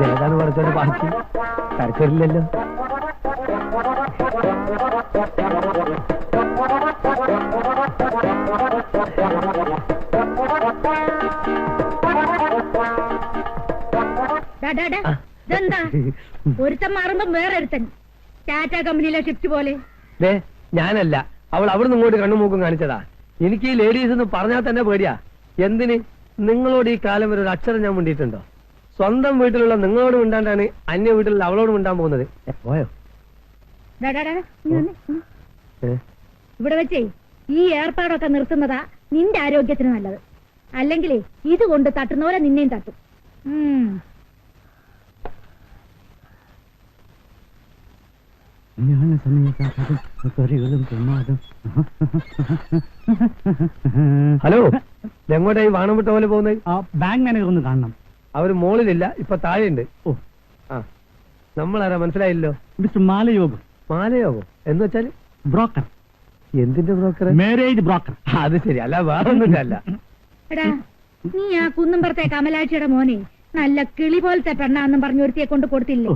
ഏതാണ് പറഞ്ഞോണ്ട് ബാക്കി തരക്കേടില്ലല്ലോ. ഇതെന്താ ഒരുത്തൻ മാറുമ്പോ വേറെ ഒരുത്തൻ ടാറ്റ കമ്പനിയിലെ ഷിഫ്റ്റ് പോലെ. ഞാനല്ല, അവൾ അവിടുന്ന് ഇങ്ങോട്ട് കണ്ണുമൂക്കും കാണിച്ചതാ. എനിക്ക് ഈ ലേഡീസ് എന്ന് പറഞ്ഞാൽ തന്നെ പേടിയാ. എന്തിന്? നിങ്ങളോട് ഈ കാലം വരെ ഒരു അക്ഷരം ഞാൻ മിണ്ടിയിട്ടുണ്ടോ? സ്വന്തം വീട്ടിലുള്ള നിങ്ങളോട് മിണ്ടാണ്ടാണ് അന്യ വീട്ടിലുള്ള അവളോട് മിണ്ടാൻ പോകുന്നത്. പോയോ? ഇവിടെ വെച്ചേ ഈ ഏർപ്പാടൊക്കെ നിർത്തുന്നതാ നിന്റെ ആരോഗ്യത്തിന് നല്ലത്. അല്ലെങ്കിലേ ഇതുകൊണ്ട് തട്ടുന്നവരെ നിന്നെയും തട്ടും. ഹലോ, എങ്ങോട്ടായി വാണം വിട്ട പോലെ പോകുന്നത്? ബാങ്ക് മാനേജർ ഒന്ന് കാണണം. അവര് മോളിലില്ല, ഇപ്പൊ താഴെയുണ്ട്. ഓ ആ, നമ്മളാരാ മനസ്സിലായില്ലോ? മിസ്റ്റർ മാലയോഗം. മാലയോഗം എന്ന് വെച്ചാല്? ബ്രോക്കർ. എന്തിന്റെ ബ്രോക്കർ? Marriage broker. അത് ശരി, അല്ല വേറൊന്നുമില്ല. അല്ല എടാ, നീ ആ കുന്നുംപുറത്തെ കമലാക്ഷിയുടെ മോനെ നല്ല കിളി പോലത്തെ പെണ്ണാന്നും പറഞ്ഞു ഒരുത്തിയെ കൊണ്ട് കൊടുത്തില്ലേ?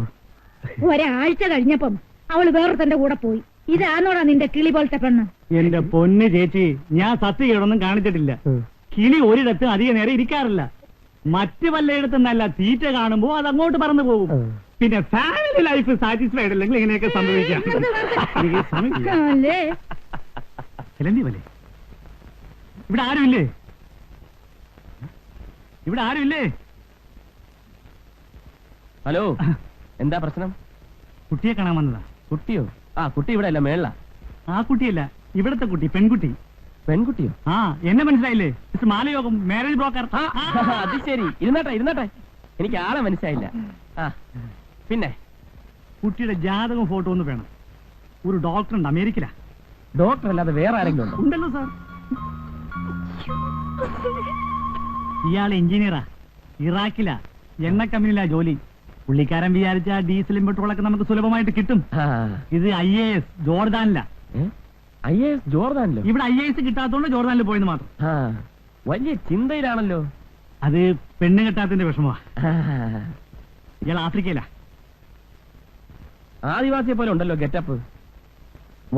ഒരാഴ്ച കഴിഞ്ഞപ്പം അവള് വേറൊരുത്തന്റെ കൂടെ പോയി. ഇതാണോടാ നിന്റെ കിളി പോലത്തെ പെണ്ണ്? എന്റെ പൊന്ന് ചേച്ചി, ഞാൻ സത്യകേടൊന്നും കാണിച്ചിട്ടില്ല. കിളി ഒരിടത്ത് അധികം നേരം ഇരിക്കാറില്ല. മറ്റു വല്ലയിടത്തും നല്ല തീറ്റ കാണുമ്പോ അത് അങ്ങോട്ട് പറന്നു പോകും. പിന്നെ ഫാമിലി ലൈഫ് സാറ്റിസ്ഫൈഡ് അല്ലെങ്കിൽ ഇങ്ങനെയൊക്കെ സംഭവിക്കാം. ഇവിടെ ആരുമില്ലേ? ഇവിടെ ആരുമില്ലേ? ഹലോ, എന്താ പ്രശ്നം? കുട്ടിയെ കാണാൻ വന്നതാ. കുട്ടിയോ? ആ, കുട്ടി ഇവിടെ അല്ല, മേള. ആ കുട്ടിയല്ല, ഇവിടത്തെ കുട്ടി, പെൺകുട്ടി. പെൺകുട്ടിയോ? ആ, എന്നെ മനസ്സിലായില്ലേ? Mister Malayogam, marriage broker. അത് ശരി. ഇരുന്നാട്ടെ, എനിക്ക് ആളെ മനസ്സിലായില്ല. ആ, പിന്നെ കുട്ടിയുടെ ജാതകവും ഫോട്ടോ ഒന്ന് വേണം. ഒരു ഡോക്ടർ ഉണ്ട്, അമേരിക്കയിലാ. ഡോക്ടർ അല്ലാതെ വേറെ ആരെങ്കിലും ഉണ്ടോ? ഉണ്ടല്ലോ സാർ. ഇയാൾ എഞ്ചിനീയറാ, ഇറാഖിലാ, എണ്ണ കമ്പനിയിലാ ജോലി. പുള്ളിക്കാരൻ വിചാരിച്ച ഡീസലും പെട്രോളൊക്കെ നമുക്ക് സുലഭമായിട്ട് കിട്ടും. ഇത് IAS ജോർദാനിലാ. IAS ജോർദാനിലോ? ഇവിടെ IAS കിട്ടാത്തോണ്ട് ജോർദാനിൽ പോയെന്ന് മാത്രം. വലിയ ചിന്തയിലാണല്ലോ. അത് പെണ്ണ് കെട്ടാത്തിന്റെ വിഷമമാ. ഇയാൾ ആഫ്രിക്കയിലാ. ആദിവാസിയെ പോലെ ഉണ്ടല്ലോ ഗെറ്റപ്പ്.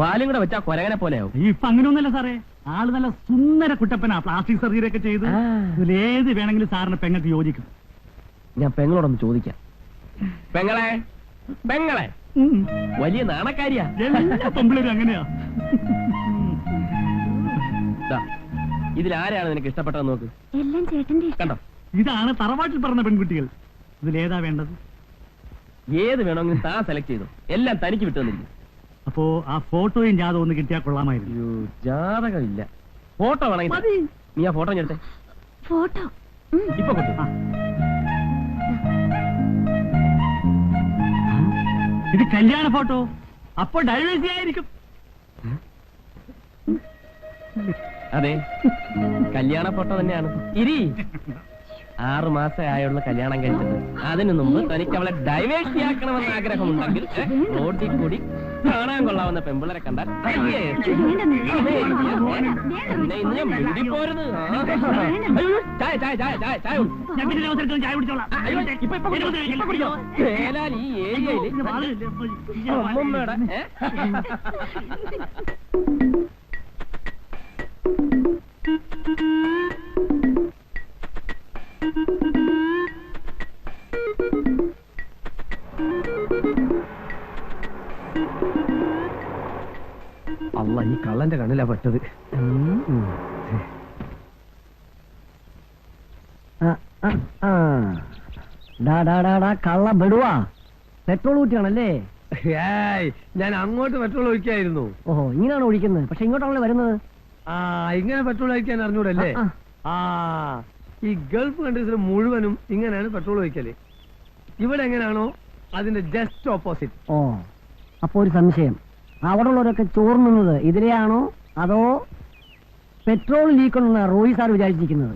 വാലും കൂടെ വെച്ചാ കൊരകനെ പോലെയാവും. ഇപ്പൊ അങ്ങനെയൊന്നല്ല സാറേ, ആള് നല്ല സുന്ദര കുട്ടപ്പനാ. പ്ലാസ്റ്റിക് സർജറി ഒക്കെ ചെയ്ത് ഏത് വേണമെങ്കിലും സാറിന് പെങ്ങൾക്ക് യോജിക്കും. ഞാൻ പെങ്ങളോടൊന്ന് ചോദിക്കാം. പെങ്ങളെ, വലിയ നാണക്കാരിയാ. എല്ലാ പെമ്പിളരും അങ്ങനെയാ. ഇതിലാരാണ് നിനക്ക് ഇഷ്ടപ്പെട്ടത് നോക്ക്. എല്ലാം ചേട്ടന്റെ കണ്ടോ? ഇതാണ് തറവാട്ടിൽ പറഞ്ഞ പെൺകുട്ടികൾ. ഇതിലേതാ വേണ്ടത്? ഏത് വേണമെങ്കിലും താൻ സെലക്ട് ചെയ്തു. എല്ലാം തനിക്ക് വിട്ടുവന്നില്ല. അപ്പോ ആ ഫോട്ടോയും ജാതകം ഒന്ന് കിട്ടിയാൽ കൊള്ളാമായിരുന്നു. ജാതകം ഇല്ല, ഫോട്ടോ വേണമെങ്കിൽ നീ ആ ഫോട്ടോ ഞെടുത്തേ. ഫോട്ടോ ഇപ്പൊ കിട്ടും. ഇത് കല്യാണ ഫോട്ടോ. അപ്പൊ ഡൈവേഴ്സി ആയിരിക്കും. അതെ, കല്യാണ ഫോട്ടോ തന്നെയാണ്. 6 മാസം ആയുള്ള കല്യാണം കഴിച്ചത്. അതിനു മുമ്പ് തനിക്ക് അവളെ ഡൈവേഴ്സിയാക്കണമെന്ന് ആഗ്രഹമുണ്ടെങ്കിൽ റോഡിൽ കൂടി കാണാൻ കൊള്ളാവുന്ന പെമ്പിളരെ കണ്ടാൽ ഈ ഏരിയയിൽ അമ്മമ്മയുടെ അല്ല, ഈ കള്ളന്റെ കണ്ണിലാ പെട്ടത്. കള്ള ബെടുവാ, പെട്രോൾ ഊറ്റിയാണല്ലേ? ഞാൻ അങ്ങോട്ട് പെട്രോൾ ഒഴിക്കായിരുന്നു. ഓഹോ, ഇങ്ങനെയാണ് ഒഴിക്കുന്നത്. പക്ഷെ ഇങ്ങോട്ടാണല്ലോ വരുന്നത്. ഇങ്ങനെ പെട്രോൾ ഒഴിക്കാൻ അറിഞ്ഞൂടല്ലേ? ഈ ഗൾഫ് കൺട്രീസിൽ മുഴുവനും ഇങ്ങനെയാണ് പെട്രോൾ ഒഴിക്കല്. ഇവിടെ എങ്ങനെയാണോ അതിന്റെ ജസ്റ്റ് ഓപ്പോസിറ്റ്. ഓ, അപ്പൊ ഒരു സംശയം, അവിടെ ഉള്ളവരൊക്കെ ചോർന്നുന്നത് ഇതിലെയാണോ അതോ പെട്രോൾ ലീക്ക് ഉണ്ടെന്ന് റോയി സാർ വിചാരിച്ചിരിക്കുന്നത്?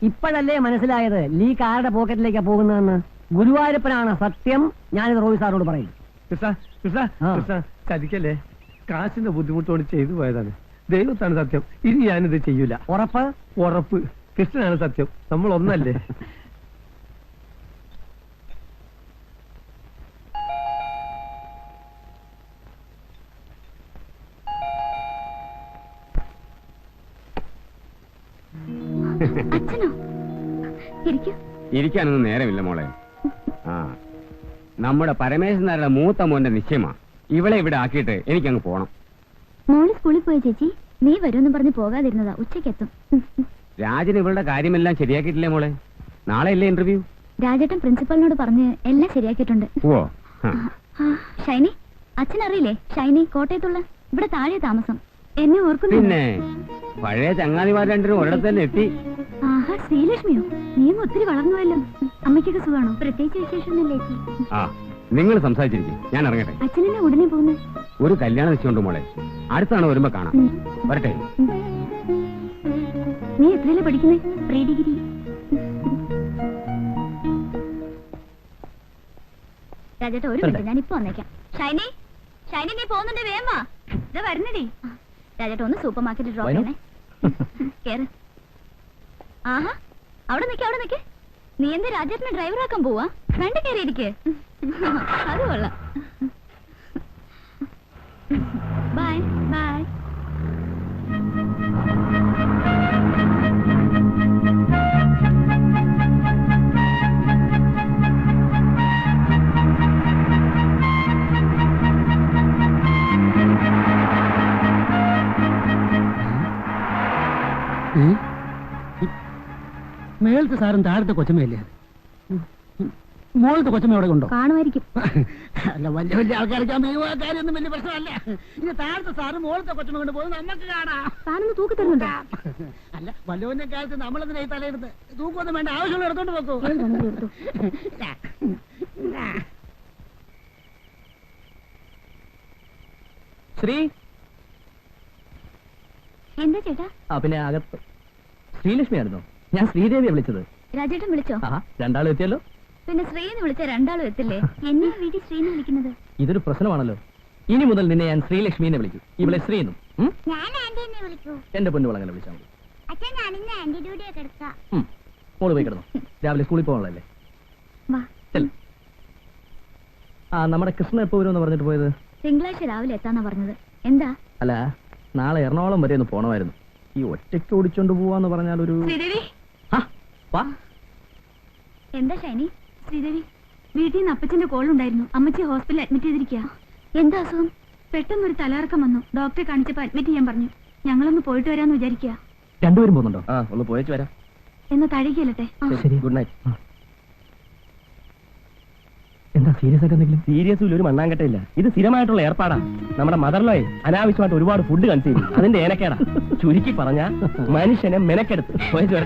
ഇപ്പോഴല്ലേ മനസ്സിലായത് ലീക്ക് ആരുടെ പോക്കറ്റിലേക്കാ പോകുന്നതെന്ന്. ഗുരുവായൂരപ്പനാണ് സത്യം. ഞാനിത് റോയി സാറിനോട് പറയും. ചതിക്കല്ലേ, കാശിന്റെ ബുദ്ധിമുട്ടോട് ചെയ്തു പോയതാണ്. ദൈവത്താണ് സത്യം, ഇനി ഞാനിത് ചെയ്യൂല. ഉറപ്പ്? ഉറപ്പ്. കൃഷ്ണനാണ് സത്യം, നമ്മൾ ഒന്നല്ലേ. അച്ഛനോ? ഇരിക്കൂ. ഇരിക്കാനൊന്നും നേരമില്ല മോളെ. ആ, നമ്മുടെ പരമേശ്വരൻ നായരുടെ മൂത്ത മോന്റെ നിശ്ചയമാ. ഇവളെ ഇവിടെ ആക്കിയിട്ട് എനിക്കങ്ങ് പോണം. മോള് സ്കൂളിൽ പോയ ചേച്ചി, നീ വരുമെന്ന് പറഞ്ഞ് പോകാതിരുന്നതാ. ഉച്ചക്കെത്തും. രാജൻ ഇവളുടെ കാര്യമെല്ലാം ശരിയാക്കിയിട്ടില്ലേ മോളെ? നാളെ അല്ലേ ഇന്റർവ്യൂ? രാജേട്ടൻ പ്രിൻസിപ്പലിനോട് പറഞ്ഞ് എല്ലാം ശരിയാക്കിയിട്ടുണ്ട്. ഓ, ഷൈനി, അച്ഛൻ അറിയില്ലേ? ഷൈനി കോട്ടയത്തുള്ള, ഇവിടെ താഴെ താമസം. എന്നെ ഓർക്കുന്നു. പിന്നെ പഴയ ചങ്ങാതിമാർ രണ്ടിനും ഒരിടത്ത് തന്നെ എത്തി. ആഹാ, ശ്രീലക്ഷ്മിയോ? നീയും ഒത്തിരി വളർന്നുവല്ലോ. അമ്മയ്ക്കൊക്കെ സുഖമാണോ? പ്രത്യേകിച്ച് വിശേഷമൊന്നുമില്ലേ ചേച്ചി? ആ, നിങ്ങൾ സംസാരിച്ചിരിക്കും, ഞാൻ ഇറങ്ങട്ടെ. അച്ഛനെന്നെ ഉടനെ പോകുന്നു. ഒരു കല്യാണം വെച്ചുകൊണ്ട് മോളെ, അടുത്താണ് വരുമ്പോ കാണാം. വരട്ടെ. നീ എത്രയല്ലേ പഠിക്കുന്നേ? Pre degree. രാജേട്ടാ ഒരു മിനിറ്റ്, ഞാൻ ഇപ്പൊ വന്നേക്കാം. ഷൈനി, ഷൈനി നീ പോകുന്നുണ്ട്, വേഗം വാ. ഇതാ വരണടി. രാജേട്ടാ ഒന്ന് സൂപ്പർ മാർക്കറ്റിൽ ഡ്രോപ്പ് ചെയ്യണേ. കേറ്. ആഹാ, അവിടെ നിൽക്കേ, അവിടെ നിൽക്കേ. നീ എന്താ രാജേട്ടനെ ഡ്രൈവറാക്കാൻ പോവാ? വേണ്ട, കയറിയിരിക്കേ. അത് കൊള്ളാം. Bye bye. മേളത്തെ സാറും താഴത്തെ കൊച്ചമ്മയല്ലേ? മോളത്തെ കൊച്ചമ്മ എവിടെ കൊണ്ടോ? കാണുമായിരിക്കും. അല്ല, വലിയ വലിയ ആൾക്കാരൊക്കെ കാര്യമൊന്നും വലിയ പ്രശ്നമല്ല. ഇനി താഴത്തെ സാറ് മോളത്തെ കൊച്ചമ്മ കൊണ്ട് പോകുന്നത് നമുക്ക് കാണാം. താനൊന്ന് തൂക്കി തരുന്നുണ്ടോ? അല്ല, വല്ലവന്റെ കാലത്ത് നമ്മളതിനായി തലയെടുത്ത് തൂക്കൊന്നും വേണ്ട, ആവശ്യമുള്ള എടുത്തോണ്ട് പോക്കൂ. ശ്രീ. എന്താ ചേട്ടാ? പിന്നെ അകത്ത് ശ്രീലക്ഷ്മി ആയിരുന്നോ? ഞാൻ ശ്രീദേവിയെ വിളിച്ചത്. രാജേട്ടൻ വിളിച്ചോ? രണ്ടാളും എത്തിയല്ലോ. പിന്നെ ശ്രീന്ന് വിളിച്ച രണ്ടാളും എത്തില്ലേ? എന്നെ വീട്ടിൽ ശ്രീന്ന് വിളിക്കുന്നത്. ഇതൊരു പ്രശ്നമാണല്ലോ. ഇനി മുതൽ നിന്നെ ഞാൻ ശ്രീലക്ഷ്മിനെ വിളിക്കും, ഇവളെ ശ്രീന്നും. ഞാൻ ആന്റിനെ വിളിക്കൂ. എന്റെ പൊന്നുവളങ്ങനെ വിളിച്ചാൽ മതി. അച്ഛൻ ഞാനിന്ന് ആന്റിയുടെ കൂടെ കിടക്കാം. മോള് പോയി കിടന്നു, രാവിലെ സ്കൂളിൽ പോകാനുള്ളല്ലേ. വാ. നമ്മുടെ കൃഷ്ണൻ എപ്പോ വരുമെന്ന് പറഞ്ഞിട്ട് പോയത്? തിങ്കളാഴ്ച രാവിലെ എത്താന്നാ പറഞ്ഞത്. എന്താ? അല്ല, നാളെ എറണാകുളം വരെ ഒന്ന് പോണമായിരുന്നു. ഈ ഒറ്റയ്ക്ക് ഓടിച്ചോണ്ട് പോവാന്ന് പറഞ്ഞാൽ ഒരു... ശ്രീദേവി. വാ. എന്താ ഷൈനി? ശ്രീദേവി, വീട്ടിൽ നിന്ന് അപ്പച്ചന്റെ കോൾ ഉണ്ടായിരുന്നു. അമ്മച്ചി ഹോസ്പിറ്റലിൽ അഡ്മിറ്റ് ചെയ്തിരിക്കുക. എന്താ അസുഖം? പെട്ടെന്നൊരു തലകറക്കം വന്നു. ഡോക്ടറെ കാണിച്ചപ്പോ അഡ്മിറ്റ് ചെയ്യാൻ പറഞ്ഞു. ഞങ്ങളൊന്ന് പോയിട്ട് വരാന്ന് വിചാരിക്കുക. രണ്ടുപേരും പോകുന്നുണ്ടോ? ഒന്ന് പോയേച്ച് വരാം. എന്നാ താഴേക്കല്ലേ? ശരി, ഗുഡ് നൈറ്റ്. എന്താ സീരിയസ് ആയിട്ട് എന്തെങ്കിലും? സീരിയസ് ഒരു മണ്ണാങ്കട്ടയില്ല. ഇത് സ്ഥിരമായിട്ടുള്ള ഏർപ്പാടാ. നമ്മുടെ മദർലോയെ അനാവശ്യമായിട്ട് ഒരുപാട് ഫുഡ് കൺസ്യൂം ചെയ്യും. അതിന്റെ ഏനക്കേടാ. ചുരുക്കി പറഞ്ഞ മനുഷ്യനെ മെനക്കെടുത്ത് പോയേച്ച് വരട്ടെ.